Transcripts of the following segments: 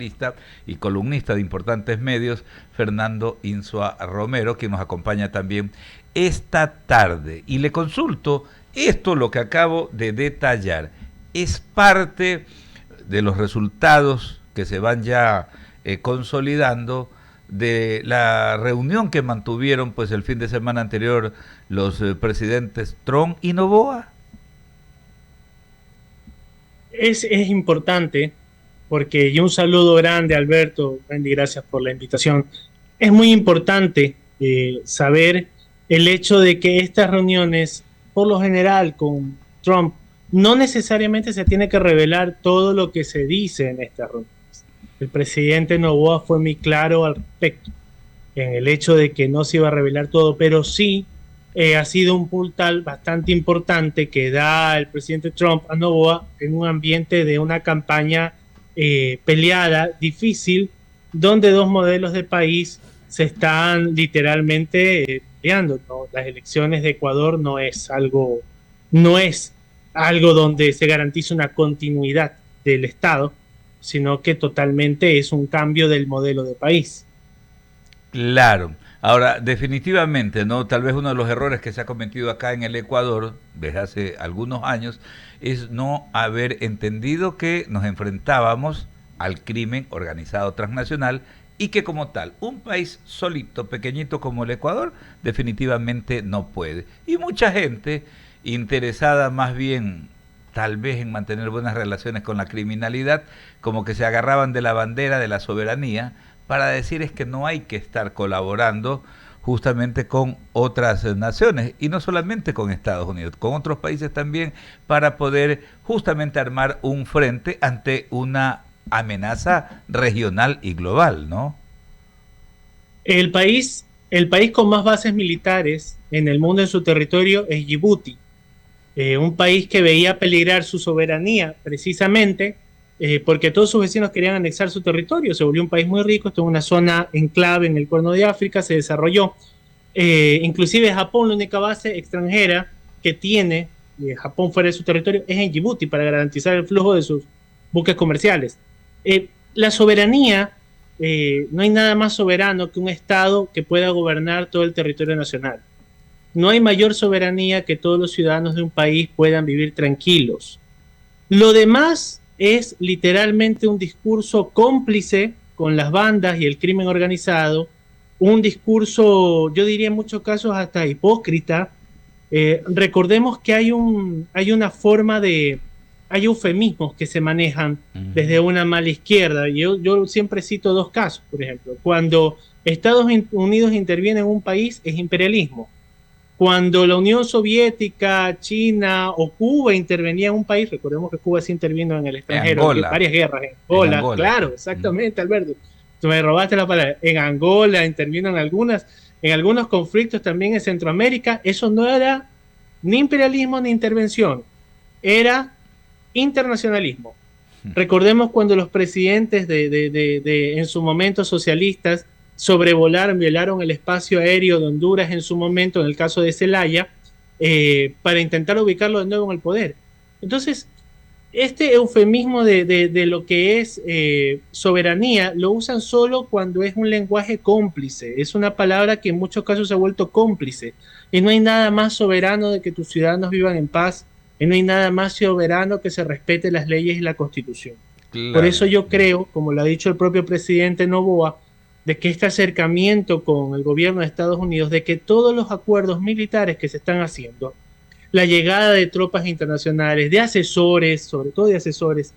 Y columnista de importantes medios, Fernando Insua Romero, quien nos acompaña también esta tarde. Y le consulto, esto lo que acabo de detallar, ¿es parte de los resultados que se van ya consolidando de la reunión que mantuvieron pues el fin de semana anterior los presidentes Trump y Noboa? Es importante porque, y un saludo grande, Alberto, Randy, gracias por la invitación. Es muy importante saber el hecho de que estas reuniones, por lo general con Trump, no necesariamente se tiene que revelar todo lo que se dice en estas reuniones. El presidente Noboa fue muy claro al respecto, en el hecho de que no se iba a revelar todo, pero sí ha sido un puntal bastante importante que da el presidente Trump a Noboa en un ambiente de una campaña peleada, difícil, donde dos modelos de país se están literalmente peleando, ¿no? Las elecciones de Ecuador no es algo donde se garantiza una continuidad del Estado, sino que totalmente es un cambio del modelo de país. Claro. Ahora, definitivamente, ¿no? Tal vez uno de los errores que se ha cometido acá en el Ecuador desde hace algunos años es no haber entendido que nos enfrentábamos al crimen organizado transnacional y que como tal, un país solito, pequeñito como el Ecuador, definitivamente no puede. Y mucha gente interesada más bien tal vez en mantener buenas relaciones con la criminalidad, como que se agarraban de la bandera de la soberanía para decir es que no hay que estar colaborando justamente con otras naciones y no solamente con Estados Unidos, con otros países también para poder justamente armar un frente ante una amenaza regional y global, ¿no? El país con más bases militares en el mundo en su territorio es Djibouti, un país que veía peligrar su soberanía precisamente porque todos sus vecinos querían anexar su territorio. Se volvió un país muy rico, estuvo en una zona enclave en el Cuerno de África, se desarrolló. Inclusive Japón, la única base extranjera que tiene Japón fuera de su territorio es en Djibouti para garantizar el flujo de sus buques comerciales. La soberanía, no hay nada más soberano que un Estado que pueda gobernar todo el territorio nacional. No hay mayor soberanía que todos los ciudadanos de un país puedan vivir tranquilos. Lo demás es literalmente un discurso cómplice con las bandas y el crimen organizado, un discurso, yo diría en muchos casos hasta hipócrita. Recordemos que hay eufemismos que se manejan desde una mala izquierda. Yo siempre cito dos casos, por ejemplo. Cuando Estados Unidos interviene en un país es imperialismo. Cuando la Unión Soviética, China o Cuba intervenía en un país, recordemos que Cuba sí intervino en el extranjero, en varias guerras, en Angola, claro, exactamente, Alberto. Tú me robaste la palabra. En Angola intervino en algunos conflictos también en Centroamérica. Eso no era ni imperialismo ni intervención, era internacionalismo. Recordemos cuando los presidentes en su momento socialistas sobrevolaron, violaron el espacio aéreo de Honduras en su momento, en el caso de Zelaya, para intentar ubicarlo de nuevo en el poder. Entonces, este eufemismo de lo que es soberanía lo usan solo cuando es un lenguaje cómplice. Es una palabra que en muchos casos se ha vuelto cómplice. Y no hay nada más soberano de que tus ciudadanos vivan en paz. Y no hay nada más soberano que se respete las leyes y la Constitución. Claro. Por eso yo creo, como lo ha dicho el propio presidente Noboa, de que este acercamiento con el gobierno de Estados Unidos, de que todos los acuerdos militares que se están haciendo, la llegada de tropas internacionales, de asesores, sobre todo de asesores,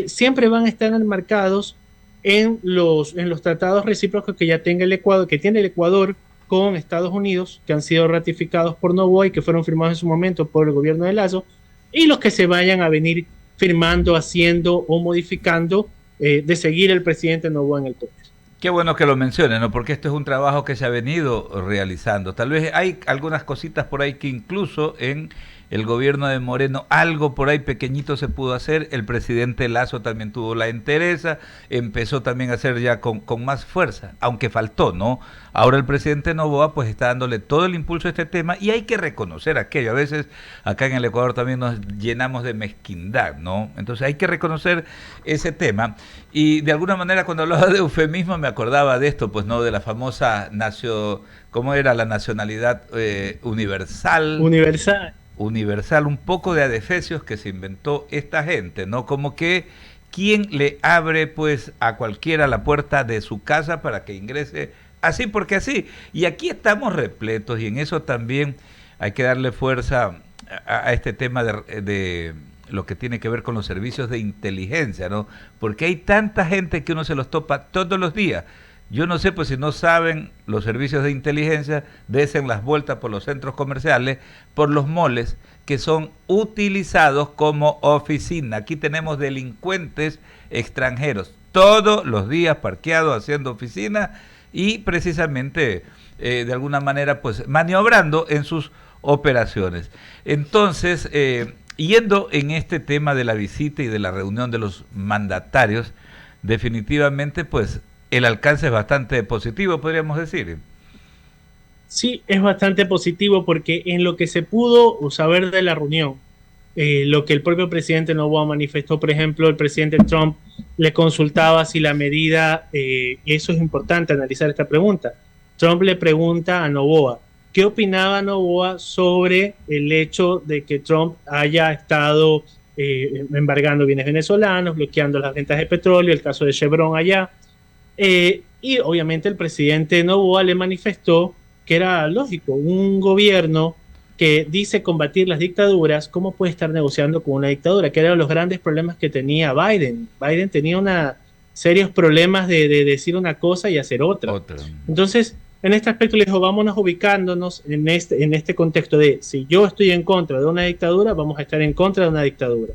siempre van a estar enmarcados en los tratados recíprocos que ya tenga el Ecuador, que tiene el Ecuador con Estados Unidos, que han sido ratificados por Noboa y que fueron firmados en su momento por el gobierno de Lazo, y los que se vayan a venir firmando, haciendo o modificando de seguir el presidente Noboa en el poder. Qué bueno que lo mencionen, ¿no? Porque esto es un trabajo que se ha venido realizando. Tal vez hay algunas cositas por ahí que incluso en el gobierno de Moreno, algo por ahí pequeñito se pudo hacer, el presidente Lasso también tuvo la entereza, empezó también a hacer ya con más fuerza, aunque faltó, ¿no? Ahora el presidente Noboa pues está dándole todo el impulso a este tema y hay que reconocer aquello. A veces acá en el Ecuador también nos llenamos de mezquindad, ¿no? Entonces hay que reconocer ese tema. Y de alguna manera cuando hablaba de eufemismo me acordaba de esto, pues no, de la famosa ¿cómo era? La nacionalidad universal. Universal, un poco de adefesios que se inventó esta gente, ¿no? Como que quién le abre pues a cualquiera la puerta de su casa para que ingrese así porque así. Y aquí estamos repletos y en eso también hay que darle fuerza a este tema de lo que tiene que ver con los servicios de inteligencia, ¿no? Porque hay tanta gente que uno se los topa todos los días. Yo no sé, pues si no saben los servicios de inteligencia, desen las vueltas por los centros comerciales, por los moles, que son utilizados como oficina. Aquí tenemos delincuentes extranjeros, todos los días parqueados haciendo oficina y precisamente, de alguna manera, pues maniobrando en sus operaciones. Entonces, yendo en este tema de la visita y de la reunión de los mandatarios, definitivamente, pues, el alcance es bastante positivo, podríamos decir. Sí, es bastante positivo porque en lo que se pudo saber de la reunión, lo que el propio presidente Noboa manifestó, por ejemplo, el presidente Trump le consultaba si la medida, y eso es importante analizar esta pregunta, Trump le pregunta a Noboa, ¿qué opinaba Noboa sobre el hecho de que Trump haya estado embargando bienes venezolanos, bloqueando las ventas de petróleo, el caso de Chevron allá? Y obviamente el presidente Noboa le manifestó que era lógico, un gobierno que dice combatir las dictaduras, ¿cómo puede estar negociando con una dictadura? Que eran los grandes problemas que tenía Biden. Biden tenía serios problemas de decir una cosa y hacer otra. Entonces, en este aspecto le dijo, vámonos ubicándonos en este contexto de si yo estoy en contra de una dictadura, vamos a estar en contra de una dictadura.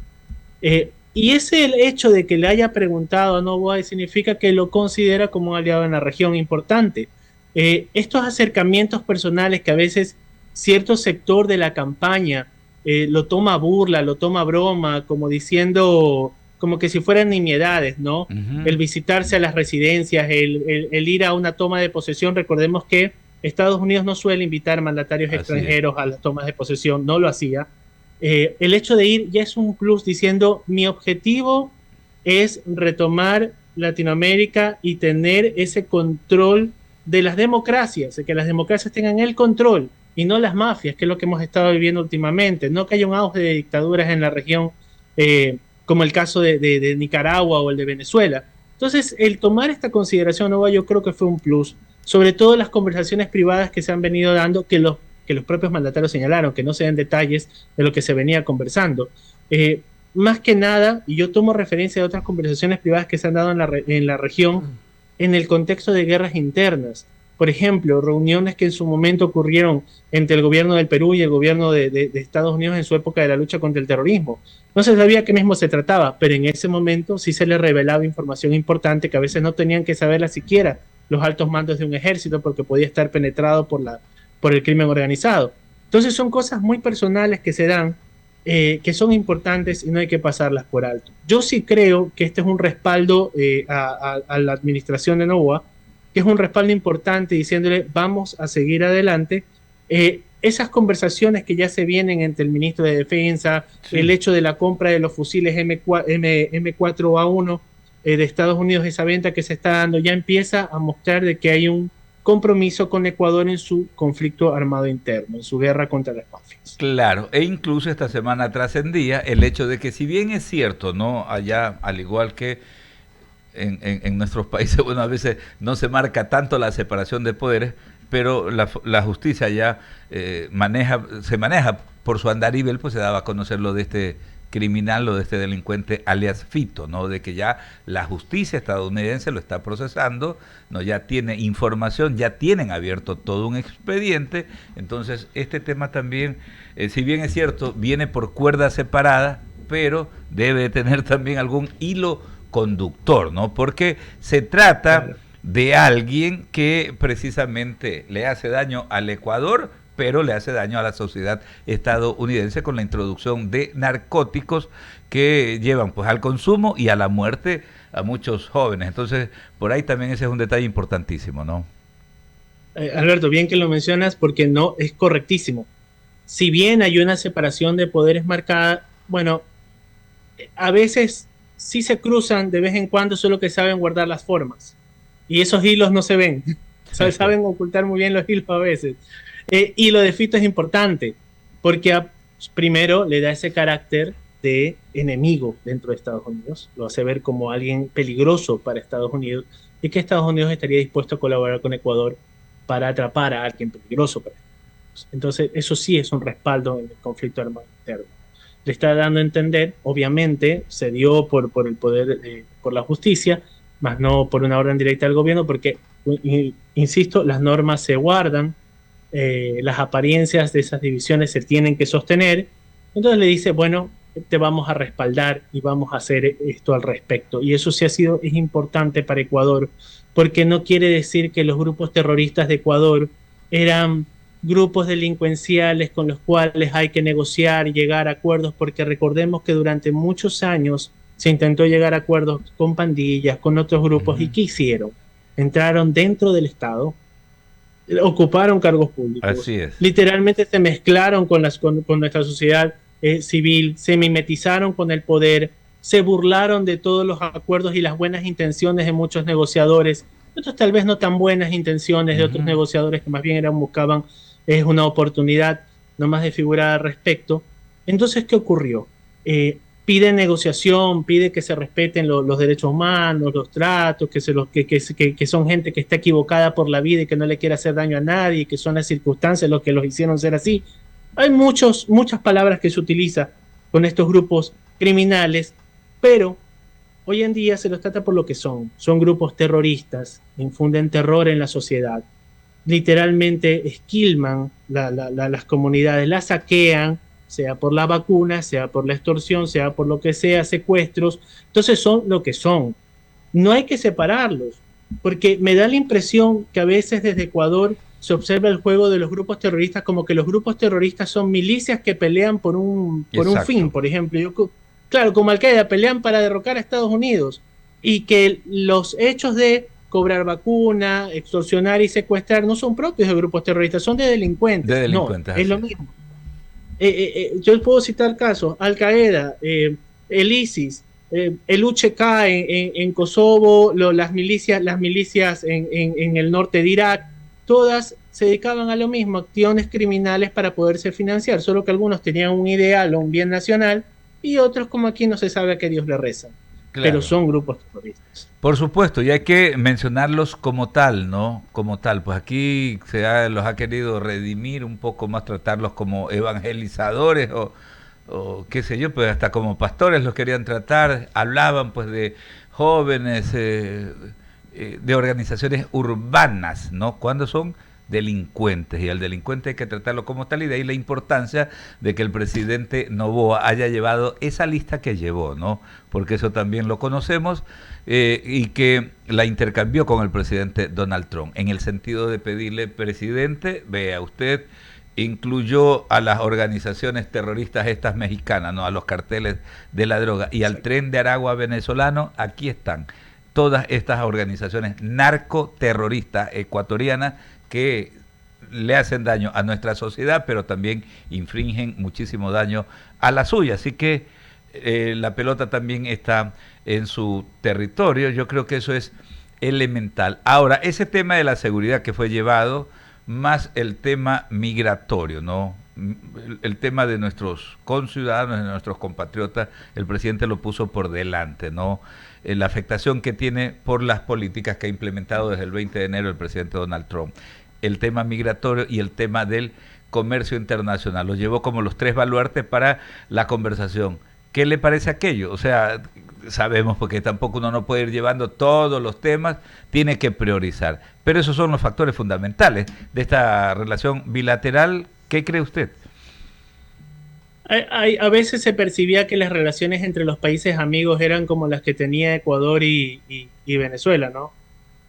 Y ese el hecho de que le haya preguntado a Noboa significa que lo considera como un aliado en la región importante. Estos acercamientos personales que a veces cierto sector de la campaña lo toma a burla, lo toma a broma, como diciendo, como que si fueran nimiedades, ¿no? El visitarse a las residencias, el ir a una toma de posesión. Recordemos que Estados Unidos no suele invitar mandatarios extranjeros a las tomas de posesión, no lo hacía. El hecho de ir ya es un plus diciendo mi objetivo es retomar Latinoamérica y tener ese control de las democracias, de que las democracias tengan el control y no las mafias, que es lo que hemos estado viviendo últimamente, no que haya un auge de dictaduras en la región como el caso de Nicaragua o el de Venezuela. Entonces el tomar esta consideración nueva yo creo que fue un plus, sobre todo las conversaciones privadas que se han venido dando, que los propios mandatarios señalaron, que no se den detalles de lo que se venía conversando. Más que nada, y yo tomo referencia de otras conversaciones privadas que se han dado en la región, en el contexto de guerras internas. Por ejemplo, reuniones que en su momento ocurrieron entre el gobierno del Perú y el gobierno de Estados Unidos en su época de la lucha contra el terrorismo. No se sabía qué mismo se trataba, pero en ese momento sí se les revelaba información importante que a veces no tenían que saberla siquiera los altos mandos de un ejército porque podía estar penetrado por el crimen organizado. Entonces son cosas muy personales que se dan, que son importantes y no hay que pasarlas por alto. Yo sí creo que este es un respaldo a la administración de Noboa, que es un respaldo importante diciéndole vamos a seguir adelante. Esas conversaciones que ya se vienen entre el ministro de Defensa, sí, el hecho de la compra de los fusiles M4A1 de Estados Unidos, esa venta que se está dando, ya empieza a mostrar de que hay un compromiso con Ecuador en su conflicto armado interno, en su guerra contra las mafias. Claro, e incluso esta semana trascendía el hecho de que si bien es cierto, ¿no? Allá, al igual que en nuestros países, bueno, a veces no se marca tanto la separación de poderes, pero la justicia ya se maneja por su andarivel, pues se daba a conocer lo de este criminal, lo de este delincuente alias Fito, ¿no? De que ya la justicia estadounidense lo está procesando, ¿no? Ya tiene información, ya tienen abierto todo un expediente. Entonces este tema también, si bien es cierto, viene por cuerda separada, pero debe tener también algún hilo conductor, ¿no? Porque se trata de alguien que precisamente le hace daño al Ecuador pero le hace daño a la sociedad estadounidense con la introducción de narcóticos que llevan pues al consumo y a la muerte a muchos jóvenes. Entonces, por ahí también ese es un detalle importantísimo, ¿no? Alberto, bien que lo mencionas porque no es correctísimo. Si bien hay una separación de poderes marcada, bueno, a veces sí se cruzan de vez en cuando, solo que saben guardar las formas. Y esos hilos no se ven. Saben ocultar muy bien los hilos a veces. Y lo de Fito es importante, porque primero le da ese carácter de enemigo dentro de Estados Unidos, lo hace ver como alguien peligroso para Estados Unidos y que Estados Unidos estaría dispuesto a colaborar con Ecuador para atrapar a alguien peligroso para Estados Unidos. Entonces, eso sí es un respaldo en el conflicto armado interno. Le está dando a entender, obviamente, se dio por el poder, por la justicia, más no por una orden directa del gobierno, porque, insisto, las normas se guardan, las apariencias de esas divisiones se tienen que sostener. Entonces le dice, bueno, te vamos a respaldar y vamos a hacer esto al respecto. Y eso sí es importante para Ecuador, porque no quiere decir que los grupos terroristas de Ecuador eran grupos delincuenciales con los cuales hay que negociar y llegar a acuerdos, porque recordemos que durante muchos años se intentó llegar a acuerdos con pandillas, con otros grupos, ¿y qué hicieron? Entraron dentro del Estado, ocuparon cargos públicos. Así es. Literalmente se mezclaron con nuestra sociedad civil, se mimetizaron con el poder, se burlaron de todos los acuerdos y las buenas intenciones de muchos negociadores, otros tal vez no tan buenas intenciones de otros negociadores que más bien buscaban una oportunidad nomás de figurar al respecto. Entonces, ¿qué ocurrió? Pide negociación, pide que se respeten los derechos humanos, los tratos, que son gente que está equivocada por la vida y que no le quiere hacer daño a nadie, que son las circunstancias los que los hicieron ser así. Hay muchas palabras que se utilizan con estos grupos criminales, pero hoy en día se los trata por lo que son. Son grupos terroristas, infunden terror en la sociedad, literalmente esquilman las comunidades, las saquean, sea por la vacuna, sea por la extorsión, sea por lo que sea, secuestros. Entonces son lo que son. No hay que separarlos, porque me da la impresión que a veces desde Ecuador se observa el juego de los grupos terroristas como que los grupos terroristas son milicias que pelean por un fin, por ejemplo. Claro, como Al-Qaeda, pelean para derrocar a Estados Unidos, y que los hechos de cobrar vacuna, extorsionar y secuestrar no son propios de grupos terroristas, son de delincuentes. No, es lo mismo. Yo puedo citar casos: Al-Qaeda, el ISIS, el UCK en Kosovo, las milicias en el norte de Irak, todas se dedicaban a lo mismo, acciones criminales para poderse financiar, solo que algunos tenían un ideal o un bien nacional y otros, como aquí, no se sabe a qué Dios le rezan. Claro. Pero son grupos terroristas. Por supuesto, y hay que mencionarlos como tal, ¿no? Como tal, pues aquí los ha querido redimir un poco más, tratarlos como evangelizadores o qué sé yo, pues hasta como pastores los querían tratar, hablaban pues de jóvenes, de organizaciones urbanas, ¿no? Cuando son delincuentes, y al delincuente hay que tratarlo como tal, y de ahí la importancia de que el presidente Noboa haya llevado esa lista que llevó, ¿no? Porque eso también lo conocemos, y que la intercambió con el presidente Donald Trump, en el sentido de pedirle: presidente, vea usted, incluyó a las organizaciones terroristas estas mexicanas, ¿no? A los carteles de la droga y al Tren de Aragua venezolano, aquí están todas estas organizaciones narcoterroristas ecuatorianas que le hacen daño a nuestra sociedad, pero también infringen muchísimo daño a la suya. Así que la pelota también está en su territorio. Yo creo que eso es elemental. Ahora, ese tema de la seguridad que fue llevado, más el tema migratorio, ¿no? El tema de nuestros conciudadanos, de nuestros compatriotas, el presidente lo puso por delante, ¿no? La afectación que tiene por las políticas que ha implementado desde el 20 de enero el presidente Donald Trump. El tema migratorio y el tema del comercio internacional. Los llevó como los tres baluartes para la conversación. ¿Qué le parece aquello? O sea, sabemos porque tampoco uno no puede ir llevando todos los temas, tiene que priorizar. Pero esos son los factores fundamentales de esta relación bilateral. ¿Qué cree usted? A veces se percibía que las relaciones entre los países amigos eran como las que tenía Ecuador y Venezuela, ¿no?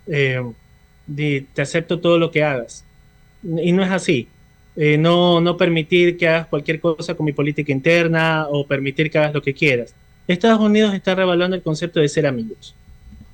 Te acepto todo lo que hagas. Y no es así. no permitir que hagas cualquier cosa con mi política interna o permitir que hagas lo que quieras. Estados Unidos está revaluando el concepto de ser amigos.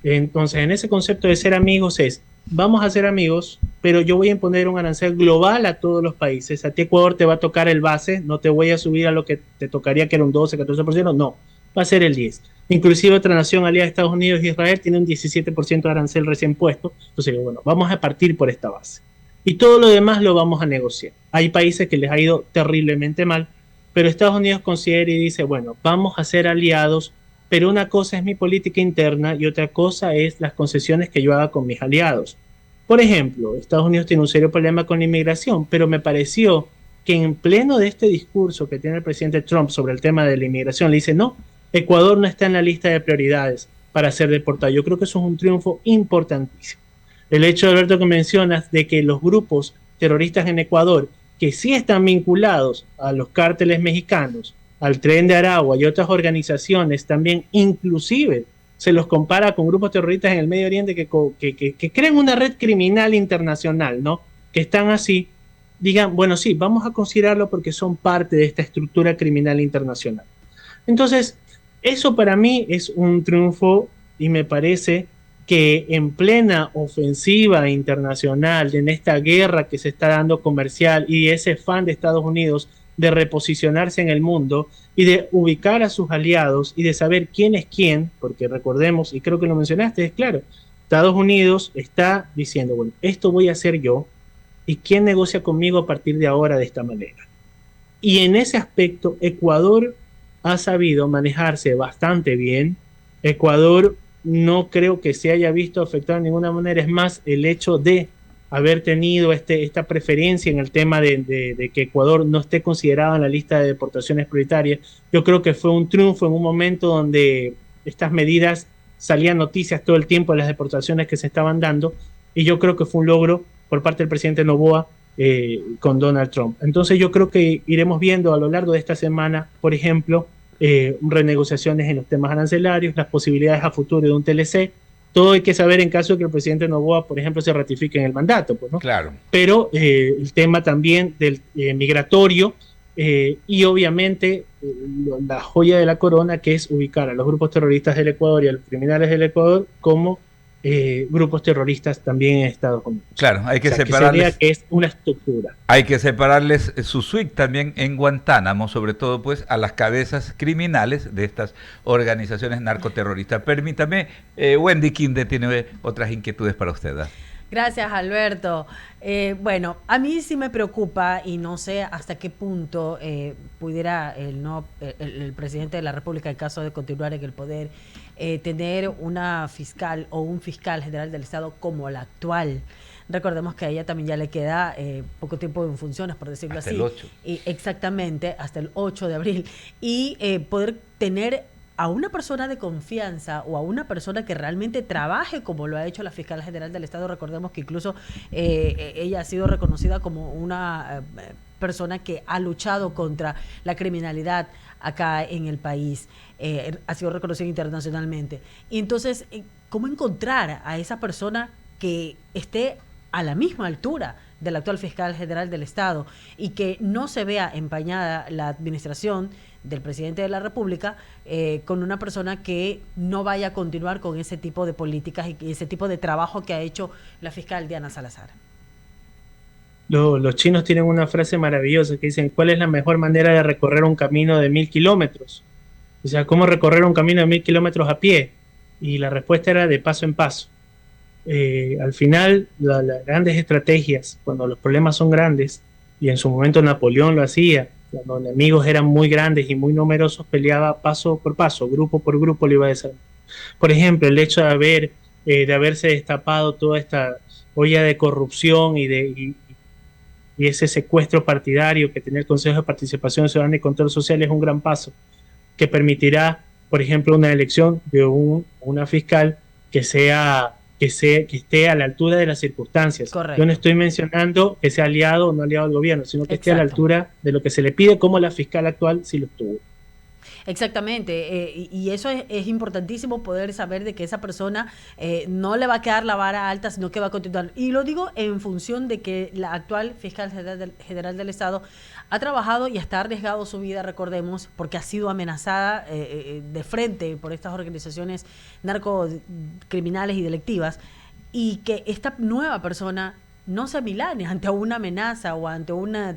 Entonces, en ese concepto de ser amigos es, vamos a ser amigos, pero yo voy a imponer un arancel global a todos los países. A ti Ecuador te va a tocar el base, no te voy a subir a lo que te tocaría, que era un 12, 14%, no, va a ser el 10%. Inclusive otra nación aliada de Estados Unidos y Israel tiene un 17% de arancel recién puesto. Entonces, bueno, vamos a partir por esta base. Y todo lo demás lo vamos a negociar. Hay países que les ha ido terriblemente mal, pero Estados Unidos considera y dice, bueno, vamos a ser aliados, pero una cosa es mi política interna y otra cosa es las concesiones que yo haga con mis aliados. Por ejemplo, Estados Unidos tiene un serio problema con la inmigración, pero me pareció que en pleno de este discurso que tiene el presidente Trump sobre el tema de la inmigración, le dice, no, Ecuador no está en la lista de prioridades para ser deportado. Yo creo que eso es un triunfo importantísimo. El hecho, Alberto, que mencionas de que los grupos terroristas en Ecuador, que sí están vinculados a los cárteles mexicanos, al Tren de Aragua y otras organizaciones también, inclusive se los compara con grupos terroristas en el Medio Oriente que crean una red criminal internacional, ¿no? Que están así, digan, bueno, sí, vamos a considerarlo porque son parte de esta estructura criminal internacional. Entonces, eso para mí es un triunfo y me parece que en plena ofensiva internacional, en esta guerra que se está dando comercial y ese afán de Estados Unidos de reposicionarse en el mundo y de ubicar a sus aliados y de saber quién es quién, porque recordemos, y creo que lo mencionaste, es claro, Estados Unidos está diciendo, bueno, esto voy a hacer yo y quién negocia conmigo a partir de ahora de esta manera. Y en ese aspecto, Ecuador ha sabido manejarse bastante bien. Ecuador no creo que se haya visto afectado de ninguna manera. Es más, el hecho de haber tenido esta preferencia en el tema de que Ecuador no esté considerado en la lista de deportaciones prioritarias, yo creo que fue un triunfo en un momento donde estas medidas salían noticias todo el tiempo de las deportaciones que se estaban dando, y yo creo que fue un logro por parte del presidente Noboa con Donald Trump. Entonces yo creo que iremos viendo a lo largo de esta semana, por ejemplo, renegociaciones en los temas arancelarios, las posibilidades a futuro de un TLC. Todo hay que saber en caso de que el presidente Noboa, por ejemplo, se ratifique en el mandato, pues, ¿no? Claro. Pero el tema también del migratorio y obviamente la joya de la corona, que es ubicar a los grupos terroristas del Ecuador y a los criminales del Ecuador como grupos terroristas también en Estados Unidos. Claro, hay que separarles. Que se vea que es una estructura. Hay que separarles su suite también en Guantánamo, sobre todo pues a las cabezas criminales de estas organizaciones narcoterroristas. Permítame, Wendy Quinde tiene otras inquietudes para usted, ¿eh? Gracias, Alberto. Bueno, a mí sí me preocupa y no sé hasta qué punto pudiera el presidente de la República, en caso de continuar en el poder, tener una fiscal o un fiscal general del Estado como la actual. Recordemos que a ella también ya le queda poco tiempo en funciones, por decirlo hasta así. El 8. Y exactamente, hasta el 8 de abril. Y poder tener a una persona de confianza o a una persona que realmente trabaje como lo ha hecho la fiscal general del Estado. Recordemos que incluso ella ha sido reconocida como una persona que ha luchado contra la criminalidad acá en el país, ha sido reconocida internacionalmente. Y entonces, ¿cómo encontrar a esa persona que esté a la misma altura del actual fiscal general del Estado y que no se vea empañada la administración del presidente de la República con una persona que no vaya a continuar con ese tipo de políticas y ese tipo de trabajo que ha hecho la fiscal Diana Salazar? Los chinos tienen una frase maravillosa que dicen, ¿cuál es la mejor manera de recorrer un camino de 1000 kilómetros? O sea, ¿cómo recorrer un camino de 1000 kilómetros a pie? Y la respuesta era de paso en paso. Al final, las grandes estrategias, cuando los problemas son grandes, y en su momento Napoleón lo hacía, cuando los enemigos eran muy grandes y muy numerosos, peleaba paso por paso, grupo por grupo, lo iba a desarmar. Por ejemplo, el hecho de haberse destapado toda esta olla de corrupción y ese secuestro partidario que tenía el Consejo de Participación Ciudadana y Control Social es un gran paso que permitirá, por ejemplo, una elección de una fiscal que esté a la altura de las circunstancias. Correcto. Yo no estoy mencionando que sea aliado o no aliado al gobierno, sino que esté a la altura de lo que se le pide, como la fiscal actual sí lo estuvo. Exactamente, y eso es importantísimo poder saber de que esa persona no le va a quedar la vara alta, sino que va a continuar. Y lo digo en función de que la actual fiscal general del Estado ha trabajado y hasta ha arriesgado su vida, recordemos, porque ha sido amenazada de frente por estas organizaciones narcocriminales y delictivas, y que esta nueva persona no se amilane ante una amenaza o ante una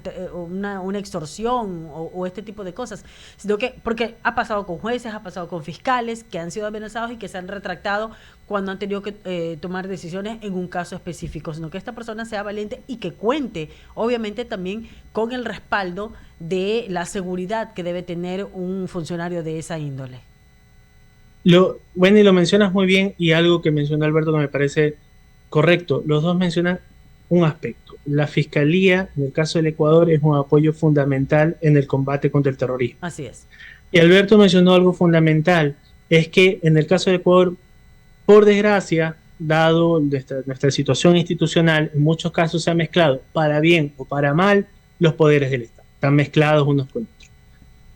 extorsión o este tipo de cosas, sino que, porque ha pasado con jueces, ha pasado con fiscales que han sido amenazados y que se han retractado cuando han tenido que tomar decisiones en un caso específico, sino que esta persona sea valiente y que cuente, obviamente, también con el respaldo de la seguridad que debe tener un funcionario de esa índole. Wendy, lo mencionas muy bien, y algo que mencionó Alberto que me parece correcto. Los dos mencionan un aspecto. La Fiscalía, en el caso del Ecuador, es un apoyo fundamental en el combate contra el terrorismo. Así es. Y Alberto mencionó algo fundamental, es que en el caso del Ecuador, por desgracia, dado nuestra situación institucional, en muchos casos se han mezclado, para bien o para mal, los poderes del Estado. Están mezclados unos con otros.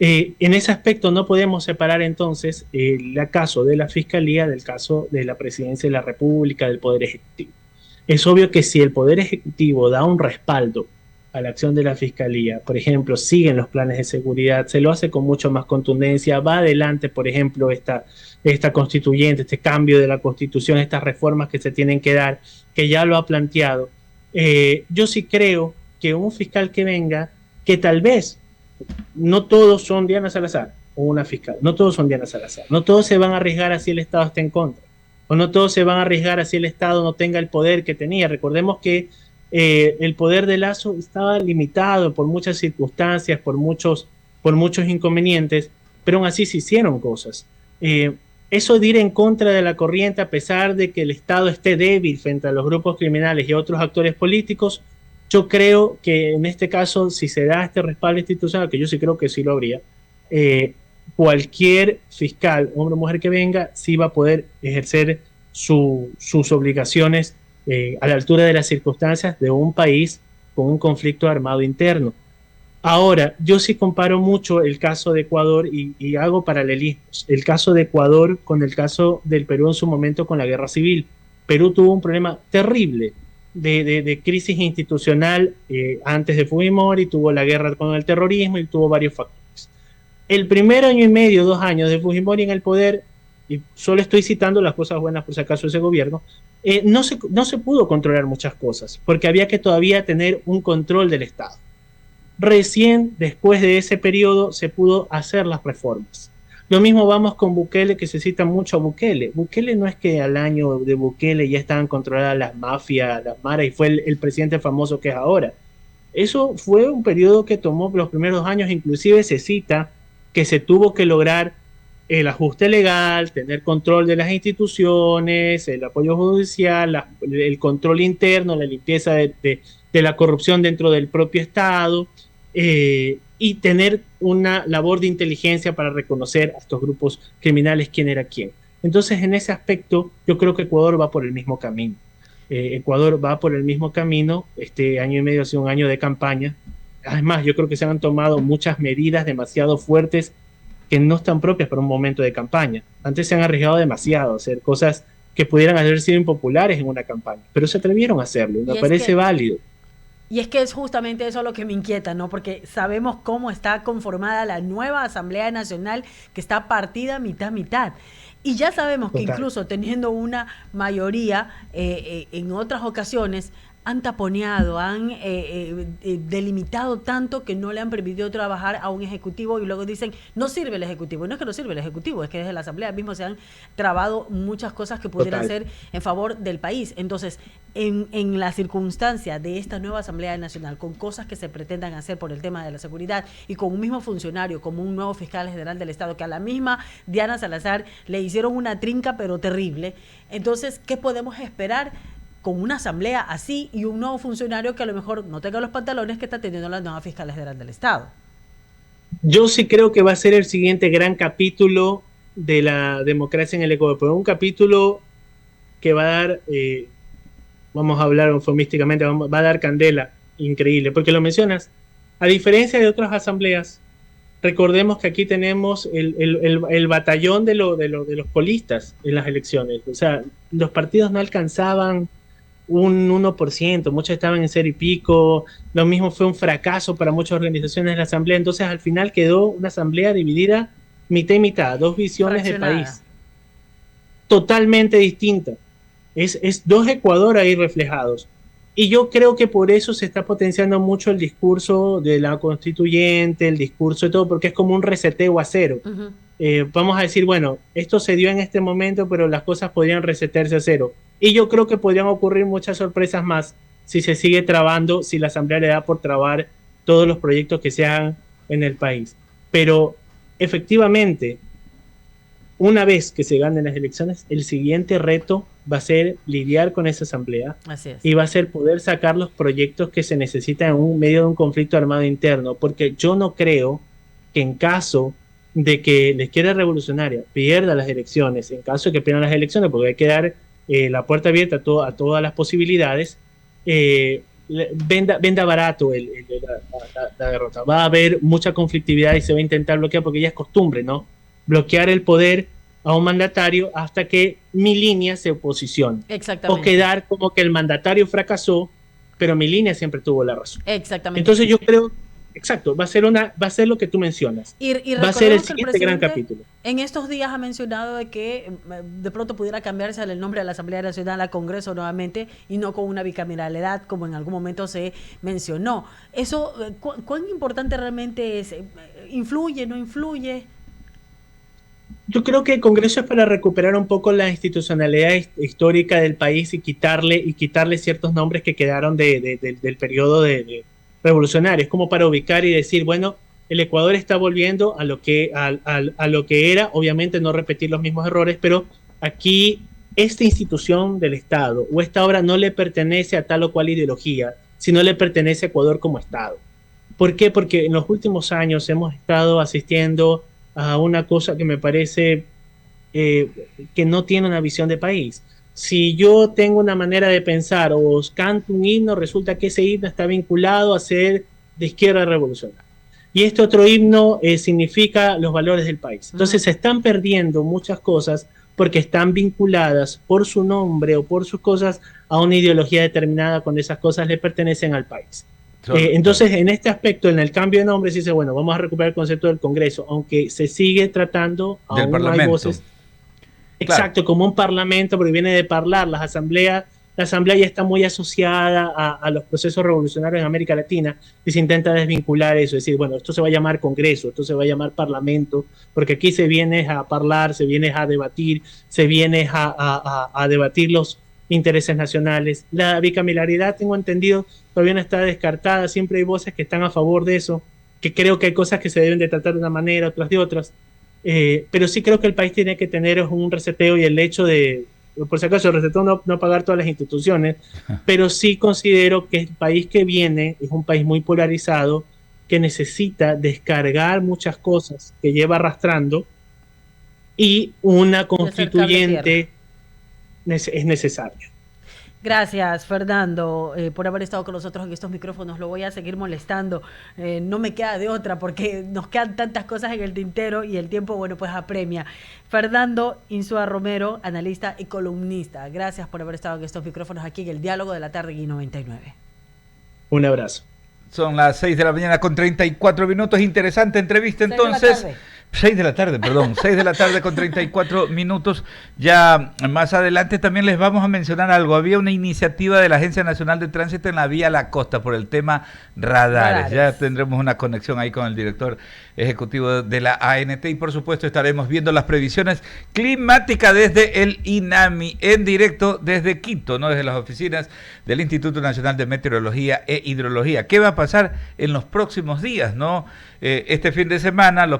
En ese aspecto no podemos separar entonces el caso de la Fiscalía del caso de la Presidencia de la República, del Poder Ejecutivo. Es obvio que si el Poder Ejecutivo da un respaldo a la acción de la Fiscalía, por ejemplo, siguen los planes de seguridad, se lo hace con mucho más contundencia, va adelante, por ejemplo, esta constituyente, este cambio de la Constitución, estas reformas que se tienen que dar, que ya lo ha planteado. Yo sí creo que un fiscal que venga, que tal vez no todos son Diana Salazar o una fiscal, no todos son Diana Salazar, no todos se van a arriesgar así el Estado esté en contra, o no todos se van a arriesgar así el Estado no tenga el poder que tenía. Recordemos que el poder de Lasso estaba limitado por muchas circunstancias, por muchos inconvenientes, pero aún así se hicieron cosas. Eso de ir en contra de la corriente, a pesar de que el Estado esté débil frente a los grupos criminales y a otros actores políticos, yo creo que en este caso, si se da este respaldo institucional, que yo sí creo que sí lo habría, cualquier fiscal, hombre o mujer que venga, sí va a poder ejercer sus obligaciones a la altura de las circunstancias de un país con un conflicto armado interno. Ahora, yo sí comparo mucho el caso de Ecuador y hago paralelismos. El caso de Ecuador con el caso del Perú en su momento con la guerra civil. Perú tuvo un problema terrible de crisis institucional antes de Fujimori, tuvo la guerra con el terrorismo y tuvo varios factores. El primer año y medio, 2 años de Fujimori en el poder, y solo estoy citando las cosas buenas por si acaso de ese gobierno, no se pudo controlar muchas cosas, porque había que todavía tener un control del Estado. Recién después de ese periodo se pudo hacer las reformas. Lo mismo vamos con Bukele, que se cita mucho a Bukele. Bukele no es que al año de Bukele ya estaban controladas las mafias, las maras, y fue el presidente famoso que es ahora. Eso fue un periodo que tomó los primeros 2 años, inclusive se cita que se tuvo que lograr el ajuste legal, tener control de las instituciones, el apoyo judicial, el control interno, la limpieza de la corrupción dentro del propio Estado, y tener una labor de inteligencia para reconocer a estos grupos criminales quién era quién. Entonces, en ese aspecto, yo creo que Ecuador va por el mismo camino. Ecuador va por el mismo camino. Este año y medio ha sido un año de campaña. Además, yo creo que se han tomado muchas medidas demasiado fuertes que no están propias para un momento de campaña. Antes se han arriesgado demasiado a hacer cosas que pudieran haber sido impopulares en una campaña, pero se atrevieron a hacerlo y me parece válido. Y es que es justamente eso lo que me inquieta, ¿no? Porque sabemos cómo está conformada la nueva Asamblea Nacional, que está partida mitad. Y ya sabemos que incluso teniendo una mayoría en otras ocasiones, han taponeado, han delimitado tanto que no le han permitido trabajar a un ejecutivo y luego dicen, no sirve el ejecutivo. Y no es que no sirve el ejecutivo, es que desde la Asamblea mismo se han trabado muchas cosas que pudieran ser en favor del país. Entonces, en la circunstancia de esta nueva Asamblea Nacional, con cosas que se pretendan hacer por el tema de la seguridad y con un mismo funcionario, como un nuevo fiscal general del Estado, que a la misma Diana Salazar le hicieron una trinca pero terrible, entonces, ¿qué podemos esperar con una asamblea así y un nuevo funcionario que a lo mejor no tenga los pantalones que está teniendo la nueva fiscal general del Estado? Yo sí creo que va a ser el siguiente gran capítulo de la democracia en el Ecuador, pero un capítulo que va a dar, vamos a hablar eufemísticamente, va a dar candela increíble, porque lo mencionas, a diferencia de otras asambleas, recordemos que aquí tenemos el batallón de los colistas en las elecciones. O sea, los partidos no alcanzaban un 1%, muchos estaban en 0 y pico, lo mismo fue un fracaso para muchas organizaciones de la asamblea, entonces al final quedó una asamblea dividida mitad y mitad, dos visiones de país totalmente distintas, es dos Ecuador ahí reflejados, y yo creo que por eso se está potenciando mucho el discurso de la constituyente, el discurso de todo, porque es como un reseteo a cero. Vamos a decir, bueno, esto se dio en este momento, pero las cosas podrían resetearse a cero. Y yo creo que podrían ocurrir muchas sorpresas más si se sigue trabando, si la Asamblea le da por trabar todos los proyectos que se hagan en el país. Pero efectivamente, una vez que se ganen las elecciones, el siguiente reto va a ser lidiar con esa Asamblea. Así es. Y va a ser poder sacar los proyectos que se necesitan en un medio de un conflicto armado interno, porque yo no creo que en caso de que la izquierda revolucionaria pierda las elecciones, en caso de que pierdan las elecciones, porque hay que dar la puerta abierta a todas las posibilidades, venda barato la derrota. Va a haber mucha conflictividad y se va a intentar bloquear, porque ya es costumbre, ¿no? Bloquear el poder a un mandatario hasta que mi línea se posicione. Exactamente. O quedar como que el mandatario fracasó, pero mi línea siempre tuvo la razón. Exactamente. Entonces yo creo, exacto, va a ser lo que tú mencionas. Y va a ser el siguiente gran capítulo. En estos días ha mencionado de que de pronto pudiera cambiarse el nombre de la Asamblea Nacional a Congreso nuevamente y no con una bicameralidad como en algún momento se mencionó. ¿Eso cuán importante realmente es? ¿Influye, no influye? Yo creo que el Congreso es para recuperar un poco la institucionalidad histórica del país y quitarle ciertos nombres que quedaron del periodo revolucionario. Es como para ubicar y decir, bueno, el Ecuador está volviendo a lo que era, obviamente no repetir los mismos errores, pero aquí esta institución del Estado o esta obra no le pertenece a tal o cual ideología, sino le pertenece a Ecuador como Estado. ¿Por qué? Porque en los últimos años hemos estado asistiendo a una cosa que me parece que no tiene una visión de país. Si yo tengo una manera de pensar o canto un himno, resulta que ese himno está vinculado a ser de izquierda revolucionaria. Y este otro himno significa los valores del país. Entonces se están perdiendo muchas cosas porque están vinculadas por su nombre o por sus cosas a una ideología determinada cuando esas cosas le pertenecen al país. Entonces, en este aspecto, en el cambio de nombre, se dice, bueno, vamos a recuperar el concepto del Congreso, aunque se sigue tratando, aún no hay voces. Exacto, claro, como un parlamento, porque viene de parlar, la asamblea ya está muy asociada a los procesos revolucionarios en América Latina, y se intenta desvincular eso, es decir, bueno, esto se va a llamar Congreso, esto se va a llamar Parlamento, porque aquí se viene a hablar, se viene a debatir, se viene a debatir los intereses nacionales. La bicameralidad, tengo entendido, todavía no está descartada, siempre hay voces que están a favor de eso, que creo que hay cosas que se deben de tratar de una manera, otras de otras, pero sí creo que el país tiene que tener un reseteo, y el hecho de, por si acaso, el reseteo no pagar todas las instituciones, pero sí considero que el país que viene es un país muy polarizado, que necesita descargar muchas cosas que lleva arrastrando, y una constituyente es necesaria. Gracias, Fernando, por haber estado con nosotros en estos micrófonos. Lo voy a seguir molestando. No me queda de otra porque nos quedan tantas cosas en el tintero y el tiempo, bueno, pues apremia. Fernando Insúa Romero, analista y columnista. Gracias por haber estado en estos micrófonos aquí en el Diálogo de la Tarde y 99. Un abrazo. Son las 6 de la mañana con 34 minutos. Interesante entrevista entonces. 6 de la tarde, perdón, 6 de la tarde con 34 minutos. Ya más adelante también les vamos a mencionar algo. Había una iniciativa de la Agencia Nacional de Tránsito en la vía La Costa por el tema radares. Ya tendremos una conexión ahí con el director ejecutivo de la ANT y por supuesto estaremos viendo las previsiones climáticas desde el INAMI en directo desde Quito, no desde las oficinas del Instituto Nacional de Meteorología e Hidrología. ¿Qué va a pasar en los próximos días, no? Este fin de semana los